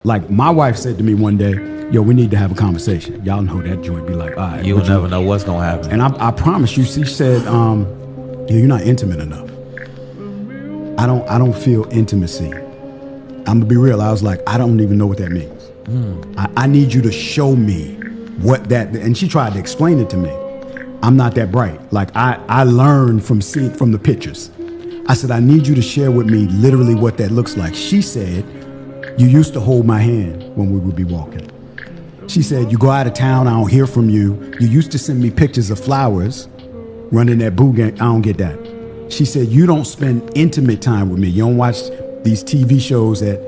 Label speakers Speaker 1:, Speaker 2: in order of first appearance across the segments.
Speaker 1: Like my wife said to me one day, yo, we need to have a conversation. Y'all know that joint be like, all right.
Speaker 2: You'll never know what's going to happen.
Speaker 1: And I promise you, she said, you're not intimate enough. I don't feel intimacy. I'm gonna be real. I was like, I don't even know what that means. I need you to show me what that, and she tried to explain it to me. I'm not that bright. Like I learned from the pictures. I said, I need you to share with me literally what that looks like. She said, you used to hold my hand when we would be walking. She said, you go out of town, I don't hear from you. You used to send me pictures of flowers running that boo gang. I don't get that. She said, you don't spend intimate time with me. You don't watch these TV shows that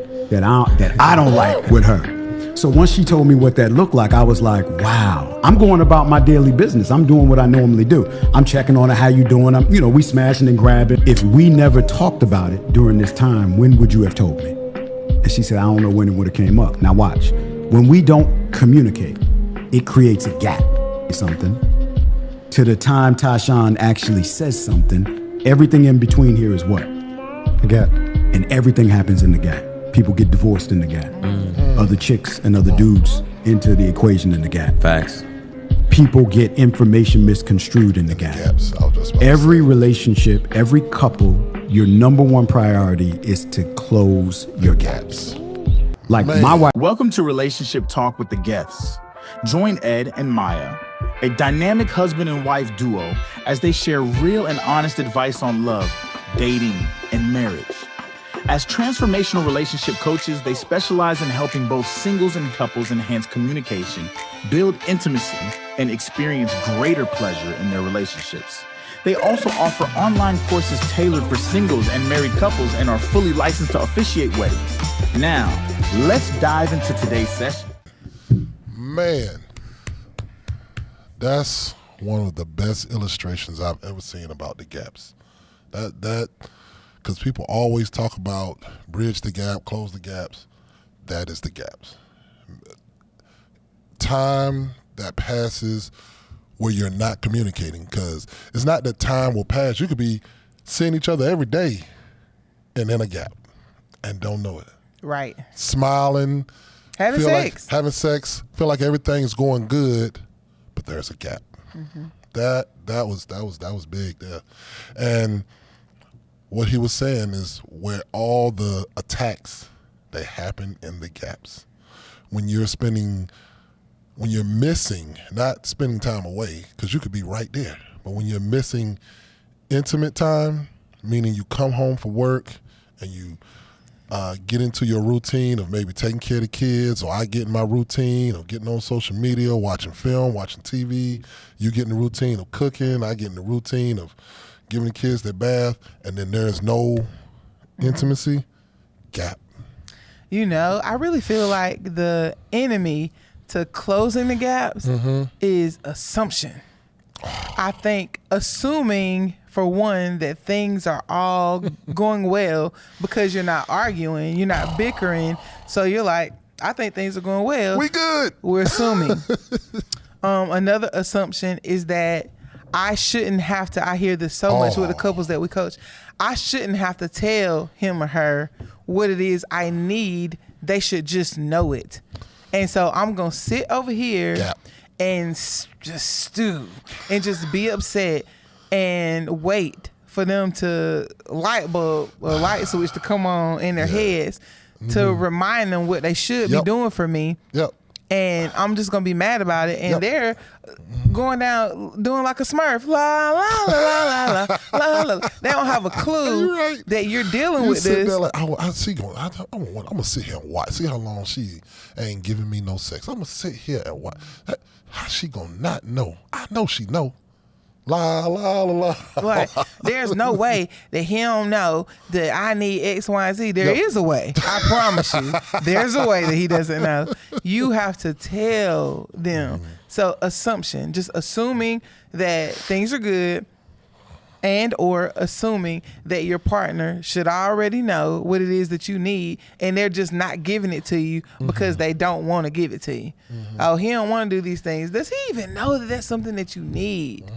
Speaker 1: I don't like with her. So once she told me what that looked like, I was like, wow, I'm going about my daily business. I'm doing what I normally do. I'm checking on her, how you doing? We smashing and grabbing. If we never talked about it during this time, when would you have told me? And she said, I don't know when it would have came up. Now watch, when we don't communicate, it creates a gap, something. To the time Tashawn actually says something, everything in between here is what? A gap. And everything happens in the gap. People get divorced in the gap. Other chicks and other dudes into the equation in the gap.
Speaker 2: Facts.
Speaker 1: People get information misconstrued in the gap. Every relationship, every couple, your number one priority is to close your gaps. Like my wife.
Speaker 3: Welcome to Relationship Talk with the Geths. Join Ed and Maya, a dynamic husband and wife duo, as they share real and honest advice on love, dating, and marriage. As transformational relationship coaches, they specialize in helping both singles and couples enhance communication, build intimacy, and experience greater pleasure in their relationships. They also offer online courses tailored for singles and married couples and are fully licensed to officiate weddings. Now, let's dive into today's session.
Speaker 4: Man, that's one of the best illustrations I've ever seen about the gaps. Because people always talk about bridge the gap, close the gaps. That is the gaps. Time that passes where you're not communicating, because it's not that time will pass. You could be seeing each other every day and in a gap and don't know it.
Speaker 5: Right.
Speaker 4: Smiling.
Speaker 5: Having sex.
Speaker 4: Feel like everything's going good, but there's a gap.
Speaker 5: Mm-hmm.
Speaker 4: That was big there. And what he was saying is where all the attacks, they happen in the gaps. When you're missing, not spending time away, because you could be right there, but when you're missing intimate time, meaning you come home from work and you get into your routine of maybe taking care of the kids, or I get in my routine of getting on social media, watching film, watching TV, you get in the routine of cooking, I get in the routine of giving the kids their bath, and then there's no intimacy, gap.
Speaker 5: I really feel like the enemy to closing the gaps is assumption. I think assuming, for one, that things are all going well because you're not arguing, you're not bickering, so you're like, I think things are going well.
Speaker 4: We good.
Speaker 5: We're assuming. Another assumption is that I shouldn't have to, I hear this so much with the couples that we coach, I shouldn't have to tell him or her what it is I need. They should just know it. And so I'm going to sit over here and just stew and just be upset and wait for them to light switch to come on in their heads to remind them what they should be doing for me. And I'm just going to be mad about it. And they're going down, doing like a Smurf. La, la, la, la, la, la, la. They don't have a clue that you're dealing with this.
Speaker 4: There like, I'm going to sit here and watch. See how long she ain't giving me no sex. I'm going to sit here and watch. How she going to not know? I know she know. La, la, la, la.
Speaker 5: Like, there's no way that he don't know that I need X, Y, and Z. There is a way. I promise you. There's a way that he doesn't know. You have to tell them. So assumption, just assuming that things are good, and or assuming that your partner should already know what it is that you need, and they're just not giving it to you because they don't want to give it to you. Oh, he don't want to do these things. Does he even know that that's something that you need?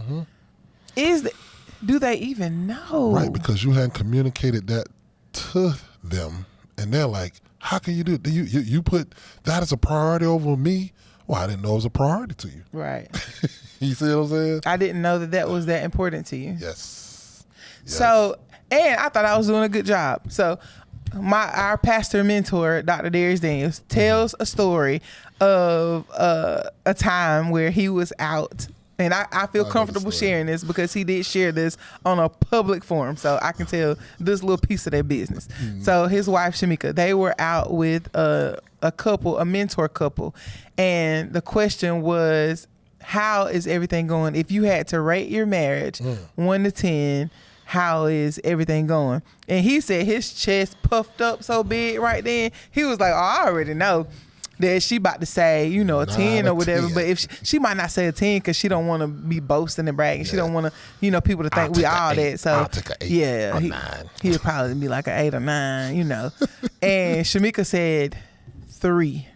Speaker 5: Do they even know?
Speaker 4: Right, because you hadn't communicated that to them, and they're like, How can you do it? You put that as a priority over me? Well, I didn't know it was a priority to you.
Speaker 5: Right.
Speaker 4: You see what I'm saying?
Speaker 5: I didn't know that was that important to you.
Speaker 4: Yes.
Speaker 5: So, and I thought I was doing a good job. So our pastor mentor, Dr. Darius Daniels, tells a story of a time where he was out. And I feel comfortable sharing this because he did share this on a public forum. So I can tell this little piece of their business. So his wife, Shamika, they were out with a couple, a mentor couple. And the question was, how is everything going? If you had to rate your marriage 1 to 10, how is everything going? And he said his chest puffed up so big right then. He was like, oh, I already know that she about to say, a 10 or whatever.
Speaker 4: 10.
Speaker 5: But if she might not say a 10 because she don't want to be boasting and bragging. Yeah. She don't want to, people to think we all that. So
Speaker 4: I'll take an 8 or 9.
Speaker 5: He'd probably be like an 8 or 9, And Shamika said 3.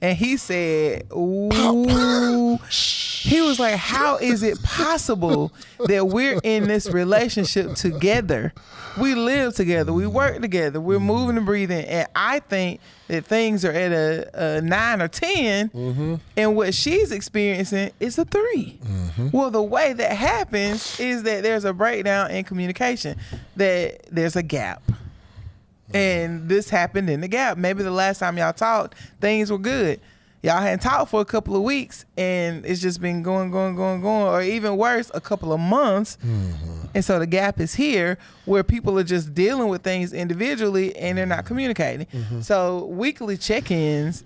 Speaker 5: And he said, ooh. He was like, how is it possible that we're in this relationship together? We live together. We work together. We're moving and breathing. And I think that things are at a 9 or 10. And what she's experiencing is a 3. Well, the way that happens is that there's a breakdown in communication, that there's a gap. And this happened in the gap. Maybe the last time y'all talked, things were good. Y'all hadn't talked for a couple of weeks, and it's just been going, or even worse, a couple of months. And so the gap is here where people are just dealing with things individually and they're not communicating. So weekly check-ins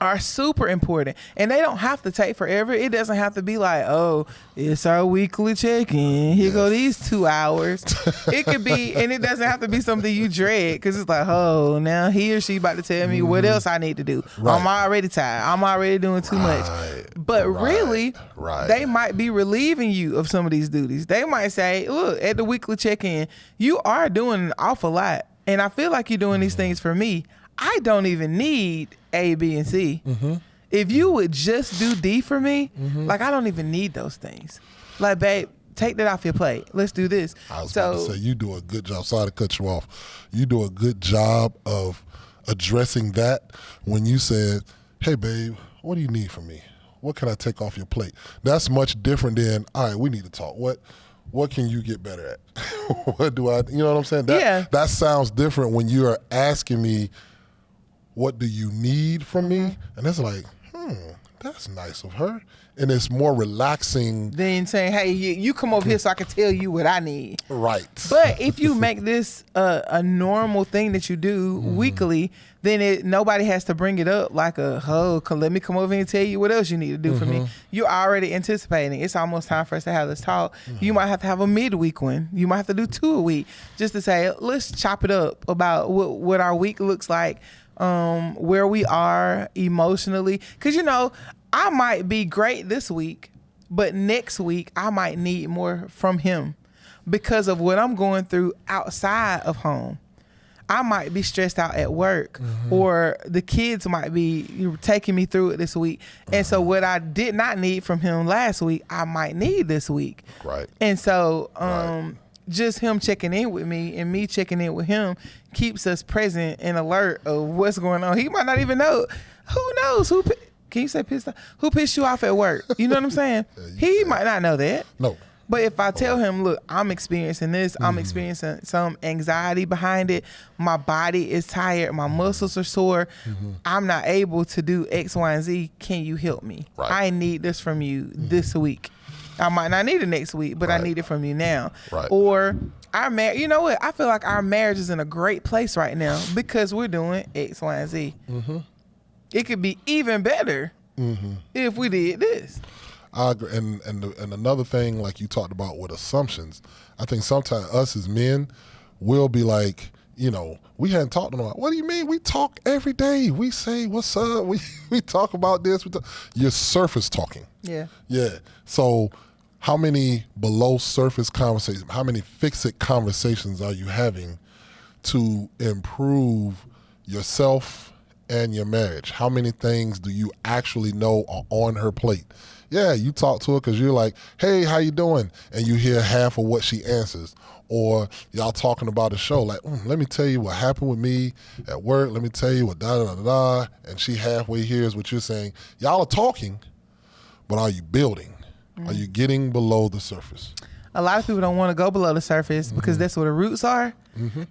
Speaker 5: are super important, and they don't have to take forever. It doesn't have to be like, oh, it's our weekly check-in. Here go these 2 hours. It could be, and it doesn't have to be something you dread, because it's like, oh, now he or she about to tell me what else I need to do. Right. I'm already tired. I'm already doing too much. But really, they might be relieving you of some of these duties. They might say, look, at the weekly check-in, you are doing an awful lot, and I feel like you're doing these things for me. I don't even need A, B, and C. If you would just do D for me, like, I don't even need those things. Like, babe, take that off your plate. Let's do this.
Speaker 4: I was about to say, you do a good job. Sorry to cut you off. You do a good job of addressing that when you said, hey, babe, what do you need from me? What can I take off your plate? That's much different than, all right, we need to talk. What can you get better at? What do I, you know what I'm saying? That sounds different when you're asking me, what do you need from me? And it's like, that's nice of her. And it's more relaxing
Speaker 5: than saying, hey, you come over here so I can tell you what I need.
Speaker 4: Right.
Speaker 5: But if you make this a normal thing that you do weekly, then nobody has to bring it up like let me come over here and tell you what else you need to do for me. You're already anticipating. It's almost time for us to have this talk. You might have to have a midweek one. You might have to do 2 a week just to say, let's chop it up about what our week looks like. Where we are emotionally, because I might be great this week, but next week I might need more from him because of what I'm going through outside of home. I might be stressed out at work, or the kids might be taking me through it this week. And so what I did not need from him last week, I might need this week.
Speaker 4: Right.
Speaker 5: And so just him checking in with me and me checking in with him keeps us present and alert of what's going on. He might not even know. Who knows? Can you say pissed off? Who pissed you off at work? You know what I'm saying? He might not know that.
Speaker 4: No.
Speaker 5: But if I tell him, look, I'm experiencing this, I'm experiencing some anxiety behind it, my body is tired, my muscles are sore, I'm not able to do X, Y, and Z, can you help me?
Speaker 4: Right.
Speaker 5: I need this from you this week. I might not need it next week, but I need it from you now.
Speaker 4: Right.
Speaker 5: Or our marriage, you know what? I feel like our marriage is in a great place right now because we're doing X, Y, and Z. It could be even better if we did this.
Speaker 4: I agree. And another thing, like you talked about with assumptions, I think sometimes us as men will be like, we hadn't talked about, what do you mean? We talk every day. We say, what's up? We talk about this. You're surface talking.
Speaker 5: Yeah.
Speaker 4: Yeah. So how many below surface conversations, how many fix-it conversations are you having to improve yourself and your marriage? How many things do you actually know are on her plate? Yeah, you talk to her because you're like, hey, how you doing? And you hear half of what she answers. Or y'all talking about a show, like, let me tell you what happened with me at work. Let me tell you what da-da-da-da. And she halfway hears what you're saying. Y'all are talking, but are you building? Are you getting below the surface?
Speaker 5: A lot of people don't want to go below the surface because that's where the roots are.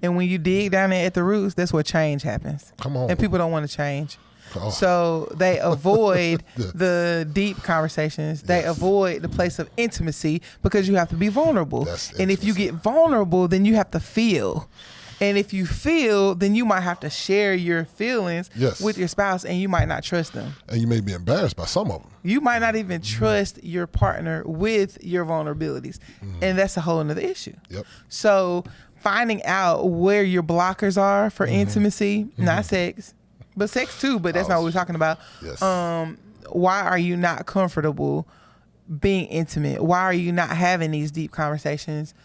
Speaker 5: And when you dig down there at the roots, that's where change happens.
Speaker 4: Come on.
Speaker 5: And people don't want to change.
Speaker 4: Oh.
Speaker 5: So they avoid the deep conversations. They avoid the place of intimacy because you have to be vulnerable. And if you get vulnerable, then you have to feel. And if you feel, then you might have to share your feelings with your spouse, and you might not trust them.
Speaker 4: And you may be embarrassed by some of them.
Speaker 5: You might not even trust your partner with your vulnerabilities. And that's a whole nother issue.
Speaker 4: Yep.
Speaker 5: So finding out where your blockers are for intimacy, not sex, but sex too, but that's not what we're talking about.
Speaker 4: Yes.
Speaker 5: Why are you not comfortable being intimate? Why are you not having these deep conversations?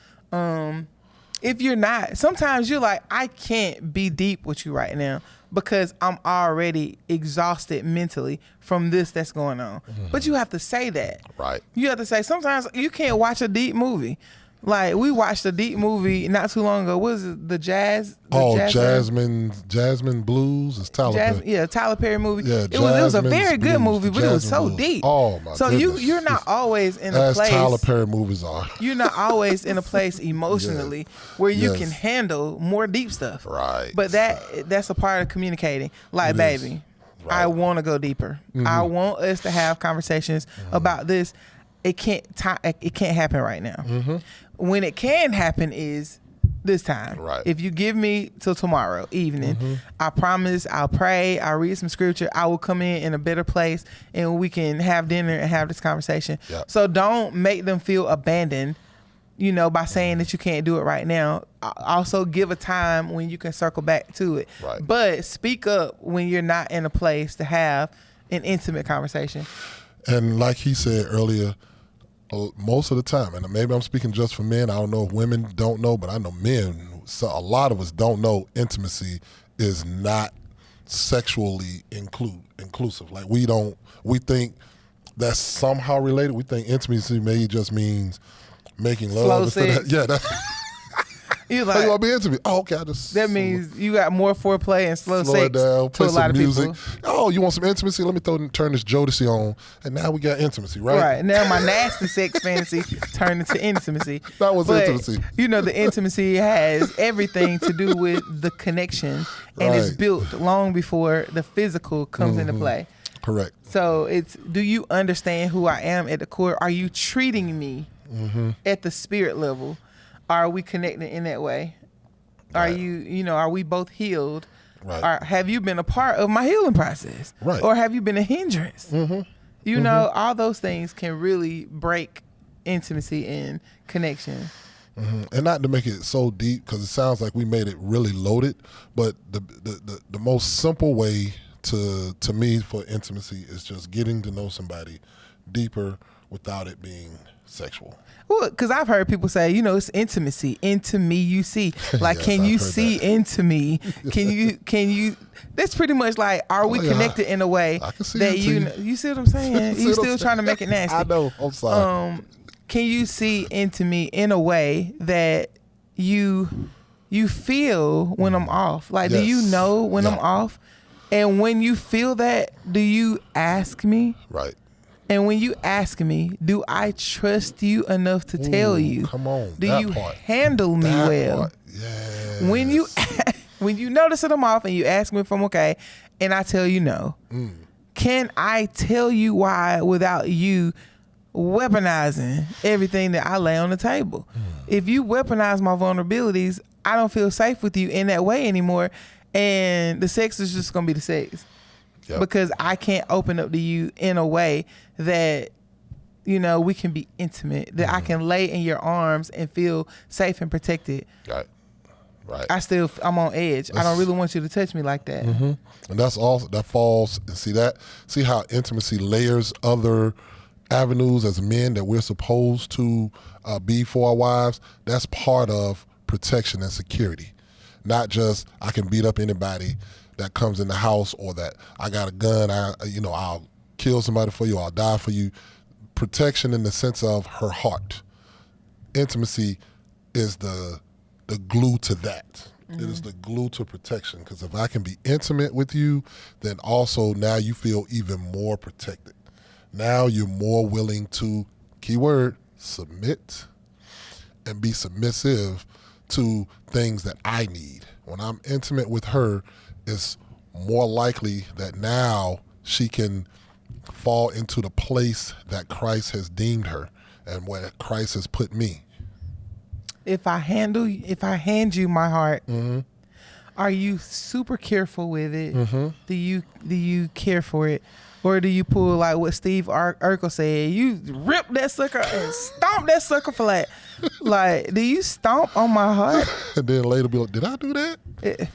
Speaker 5: If you're not, sometimes you're like, I can't be deep with you right now because I'm already exhausted mentally from this that's going on. But you have to say that.
Speaker 4: Right.
Speaker 5: You have to say, sometimes you can't watch a deep movie. Like, we watched a deep movie not too long ago. What was it? The Jazz?
Speaker 4: Jasmine Blues. It's Tyler Perry.
Speaker 5: Tyler Perry movie.
Speaker 4: Yeah,
Speaker 5: it was a very
Speaker 4: Blues,
Speaker 5: good movie, but it was so
Speaker 4: Blues.
Speaker 5: deep.
Speaker 4: Oh, my
Speaker 5: so
Speaker 4: goodness.
Speaker 5: you're not always in a
Speaker 4: As
Speaker 5: place.
Speaker 4: Tyler Perry movies are.
Speaker 5: You're not always in a place emotionally where you can handle more deep stuff.
Speaker 4: Right.
Speaker 5: But that's a part of communicating. Like,
Speaker 4: It
Speaker 5: baby,
Speaker 4: is.
Speaker 5: I
Speaker 4: Right.
Speaker 5: want to go deeper. I want us to have conversations about this. It can't happen right now. When it can happen is this time.
Speaker 4: Right.
Speaker 5: If you give me till tomorrow evening, I promise I'll pray, I'll read some scripture, I will come in a better place, and we can have dinner and have this conversation.
Speaker 4: Yep.
Speaker 5: So don't make them feel abandoned, by saying that you can't do it right now. Also give a time when you can circle back to it.
Speaker 4: Right.
Speaker 5: But speak up when you're not in a place to have an intimate conversation.
Speaker 4: And like he said earlier, most of the time, and maybe I'm speaking just for men, I don't know if women don't know, but I know men, so a lot of us don't know intimacy is not sexually inclusive. Like, we think that's somehow related. We think intimacy maybe just means making love.
Speaker 5: Slow sex. You
Speaker 4: Like, you want to be intimate? Oh, okay.
Speaker 5: That means you got more foreplay and slow
Speaker 4: it
Speaker 5: sex
Speaker 4: down,
Speaker 5: to
Speaker 4: play
Speaker 5: a lot
Speaker 4: some
Speaker 5: of
Speaker 4: music.
Speaker 5: people.
Speaker 4: Oh, you want some intimacy? Let me turn this Jodeci on, and now we got intimacy, right?
Speaker 5: Right. Now my nasty sex fantasy turned into intimacy.
Speaker 4: That was
Speaker 5: But,
Speaker 4: intimacy.
Speaker 5: The intimacy has everything to do with the connection, and it's
Speaker 4: Right.
Speaker 5: built long before the physical comes into play.
Speaker 4: Correct.
Speaker 5: So do you understand who I am at the core? Are you treating me at the spirit level? Are we connected in that way? Are
Speaker 4: Right.
Speaker 5: are we both healed?
Speaker 4: Right.
Speaker 5: Or have you been a part of my healing process?
Speaker 4: Right.
Speaker 5: Or have you been a hindrance? All those things can really break intimacy and connection.
Speaker 4: And not to make it so deep, because it sounds like we made it really loaded, but the most simple way to me for intimacy is just getting to know somebody deeper without it being sexual.
Speaker 5: Well, because I've heard people say, it's intimacy. Into me, you see. Like,
Speaker 4: Yes,
Speaker 5: can you
Speaker 4: I've heard
Speaker 5: see
Speaker 4: that.
Speaker 5: into me? Can you? That's pretty much like, are we
Speaker 4: Oh, yeah,
Speaker 5: connected in a way
Speaker 4: I can see
Speaker 5: that
Speaker 4: into
Speaker 5: you see what I'm saying?
Speaker 4: See
Speaker 5: You
Speaker 4: what I'm
Speaker 5: still trying to make it nasty.
Speaker 4: I know. I'm sorry.
Speaker 5: Can you see into me in a way that you feel when I'm off? Like, do you
Speaker 4: Yes.
Speaker 5: know when I'm
Speaker 4: Yeah.
Speaker 5: off? And when you feel that, do you ask me?
Speaker 4: Right.
Speaker 5: And when you ask me, do I trust you enough to tell
Speaker 4: Ooh,
Speaker 5: you?
Speaker 4: come on,
Speaker 5: Do
Speaker 4: that
Speaker 5: you
Speaker 4: part.
Speaker 5: handle me
Speaker 4: That
Speaker 5: well?
Speaker 4: part. Yes.
Speaker 5: When you notice that I'm off and you ask me if I'm okay, and I tell you no, can I tell you why without you weaponizing everything that I lay on the table? If you weaponize my vulnerabilities, I don't feel safe with you in that way anymore, and the sex is just gonna be the sex.
Speaker 4: Yep.
Speaker 5: Because I can't open up to you in a way that, we can be intimate, that I can lay in your arms and feel safe and protected.
Speaker 4: Right.
Speaker 5: I'm on edge. I don't really want you to touch me like that.
Speaker 4: And that's also, that falls, and see how intimacy layers other avenues as men that we're supposed to be for our wives. That's part of protection and security. Not just, I can beat up anybody that comes in the house, or that I got a gun, I'll kill somebody for you, or I'll die for you. protection in the sense of her heart. Intimacy is the glue to that. It is the glue to protection, because if I can be intimate with you, then also now you feel even more protected. Now you're more willing to, keyword, submit and be submissive to things that I need. When I'm intimate with her, it's more likely that now she can fall into the place that Christ has deemed her and where Christ has put me.
Speaker 5: If I hand you my heart, are you super careful with it? Do you care for it? Or do you pull like what Steve Urkel said? You rip that sucker and stomp that sucker flat. Like, do you stomp on my heart?
Speaker 4: And then later be like, did I do that?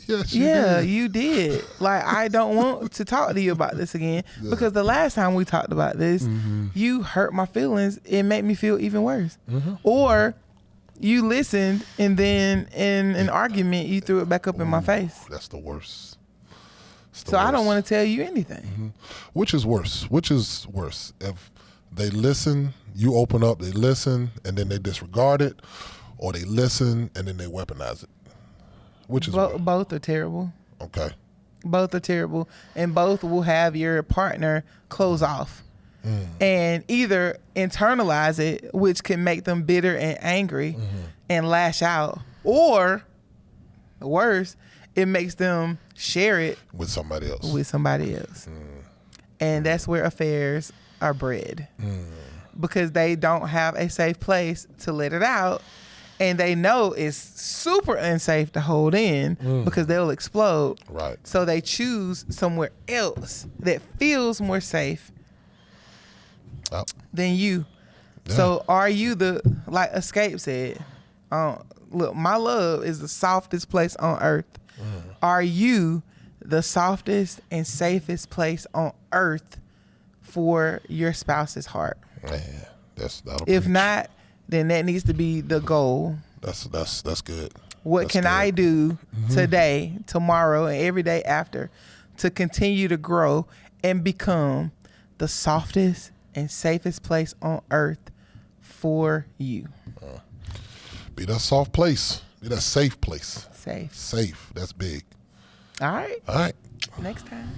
Speaker 4: Yes,
Speaker 5: you did. Like, I don't want to talk to you about this again because the last time we talked about this, you hurt my feelings. It made me feel even worse. Or you listened and then in an argument, you threw it back up in my face.
Speaker 4: That's the worst.
Speaker 5: So I don't want to tell you anything.
Speaker 4: Which is worse? If they listen, you open up, they listen, and then they disregard it, or they listen and then they weaponize it? Which is worse?
Speaker 5: Both are terrible.
Speaker 4: Okay.
Speaker 5: Both are terrible, and both will have your partner close off and either internalize it, which can make them bitter and angry and lash out, or worse, it makes them share it
Speaker 4: with somebody else.
Speaker 5: And that's where affairs are bred because they don't have a safe place to let it out, and they know it's super unsafe to hold in because they'll explode.
Speaker 4: Right.
Speaker 5: So they choose somewhere else that feels more safe than you. Yeah. So are you like Escape said, look, my love is the softest place on earth. Are you the softest and safest place on earth for your spouse's heart?
Speaker 4: Man,
Speaker 5: if not, then that needs to be the goal.
Speaker 4: That's good.
Speaker 5: What can I do today, tomorrow, and every day after to continue to grow and become the softest and safest place on earth for you?
Speaker 4: Be that soft place. Be that safe place.
Speaker 5: Safe.
Speaker 4: Safe. That's big.
Speaker 5: All right.
Speaker 4: All right.
Speaker 5: Next time.